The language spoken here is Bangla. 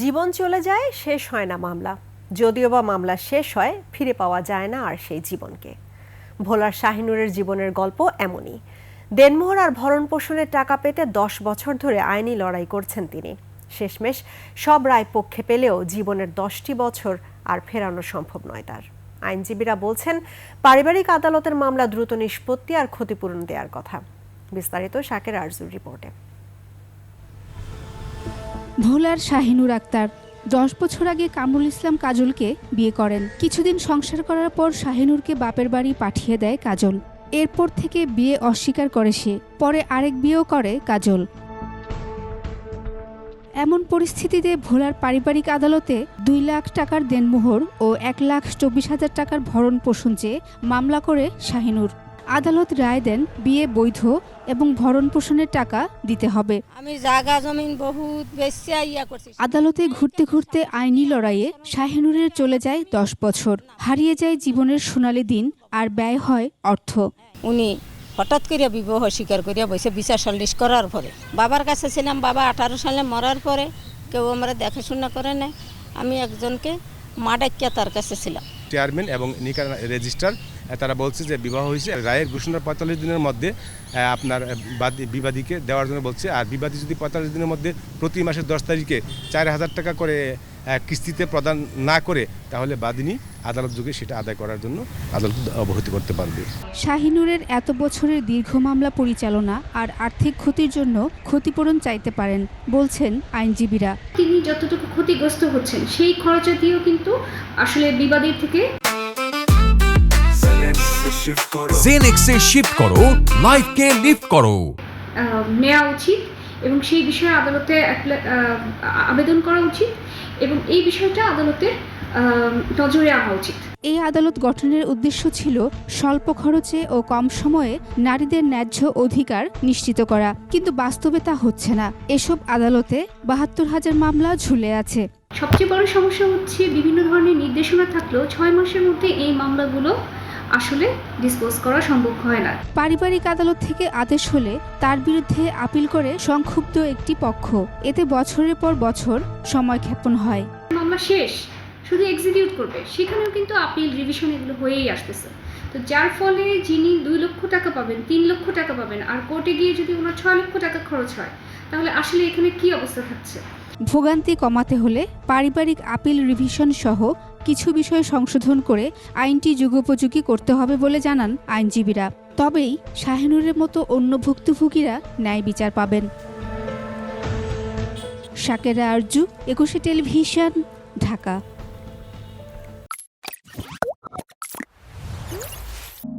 জীবন চলে যায়, শেষ হয় না মামলা। যদিও বা মামলা শেষ হয়, ফিরে পাওয়া যায় না আর সেই জীবনকে। ভোলার শাহিনুরের জীবনের গল্প এমনই। দেনমোহর আর ভরণ পোষণের টাকা পেতে 10 বছর ধরে আইনি লড়াই করছেন তিনি। শেষমেশ সব রায় পক্ষে পেলেও জীবনের 10টি বছর আর ফেরানো সম্ভব নয় তার। আইনজীবীরা বলছেন, পারিবারিক আদালতের মামলা দ্রুত নিষ্পত্তি আর ক্ষতিপূরণ দেওয়ার কথা। বিস্তারিত শাকের আরজুর রিপোর্টে। ভোলার শাহিনুর আক্তার 10 বছর আগে কামরুল ইসলাম কাজলকে বিয়ে করেন। কিছুদিন সংসার করার পর শাহিনুরকে বাপের বাড়ি পাঠিয়ে দেয় কাজল। এরপর থেকে বিয়ে অস্বীকার করে সে। পরে আরেক বিয়েও করে কাজল। এমন পরিস্থিতিতে ভোলার পারিবারিক আদালতে 2 লাখ টাকার দেনমোহর ও 1,24,000 টাকার ভরণ পোষণ চেয়ে মামলা করে শাহিনুর। আদালত রায় দেন বিয়ে বৈধ এবং ভরণ পোষণের টাকা দিতে হবে। আমি জায়গা জমিন বহুত বেশি করছি। আদালতে ঘুরতে ঘুরতে আইনি লড়াইয়ে শাহিনুরের চলে যায় 10 বছর। হারিয়ে যায় জীবনের সোনালী দিন আর ব্যয় হয় অর্থ। উনি হঠাৎ করে বিবাহ স্বীকার করিয়া বসে বিচার সালিশ করার পরে বাবার কাছে ছিলাম। বাবা 18 সালে মরার পরে কেউ আমরা দেখাশোনা করে না। আমি একজনকে মাডাক্কিয়া তার কাছে ছিলাম। চেয়ারম্যান এবং নিকার রেজিস্ট্রার তারা বলছে যে বিবাহ হয়েছে, রায়ের ঘোষণার 45 দিনের মধ্যে আপনার বিবাদীকে দেওয়ার জন্য বলছে। আর বিবাদী যদি 45 দিনের মধ্যে প্রতি মাসের 10 তারিখে 4,000 টাকা করে কিস্তিতে প্রদান না করে, তাহলে বাদিনী আদালত যুগে সেটা আদায় করার জন্য আদালত অবহিত করতে পারবে। শাহিনুরের এত বছরের দীর্ঘ মামলা পরিচালনা আর আর্থিক ক্ষতির জন্য ক্ষতিপূরণ চাইতে পারেন বলছেন আইনজীবীরা। তিনি যতটুকু ক্ষতিগ্রস্ত হচ্ছেন সেই খরচা দিয়েও কিন্তু আসলে বিবাদীর থেকে জেনেক্সে শিফট করো, লাইফকে লিফট করো নেওয়া উচিত এবং সেই বিষয়ে আদালতে আবেদন করা উচিত এবং এই বিষয়টা আদালতের নজরে আনা উচিত। এই আদালত গঠনের উদ্দেশ্য ছিল স্বল্প খরচে ও কম সময়ে নারীদের ন্যায্য অধিকার নিশ্চিত করা, কিন্তু বাস্তবে তা হচ্ছে না। এসব আদালতে 72,000 মামলা ঝুলে আছে। সবচেয়ে বড় সমস্যা হচ্ছে বিভিন্ন ধরনের নির্দেশনা থাকলেও 6 মাসের মধ্যে এই মামলাগুলো আসলে ডিসপোজ করা সম্ভব হয় না। পারিবারিক আদালত থেকে আদেশ হলে তার বিরুদ্ধে আপিল করে সংক্ষুব্ধ একটি পক্ষ। এতে বছরের পর বছর সময় ক্ষেপণ হয়। মামলা শেষ, শুধু এক্সিকিউট করবে, সেখানেও কিন্তু আপিল রিভিশন এগুলো হয়েই আসতেছে। তো যার ফলে যিনি 2 লক্ষ টাকা পাবেন, 3 লক্ষ টাকা পাবেন, আর কোর্টে গিয়ে যদি ওনার 6 লক্ষ টাকা খরচ হয়, তাহলে আসলে এখানে কি অবস্থা থাকছে। ভোগান্তি কমাতে হলে পারিবারিক আপিল রিভিশন সহ কিছু বিষয় সংশোধন করে আইনটি যুগোপযোগী করতে হবে বলে জানান আইনজীবীরা। তবেই শাহিনুরের মতো অন্য ভুক্তভোগীরা ন্যায় বিচার পাবেন। শাকেরা আরজু, 21 টেলিভিশন, ঢাকা।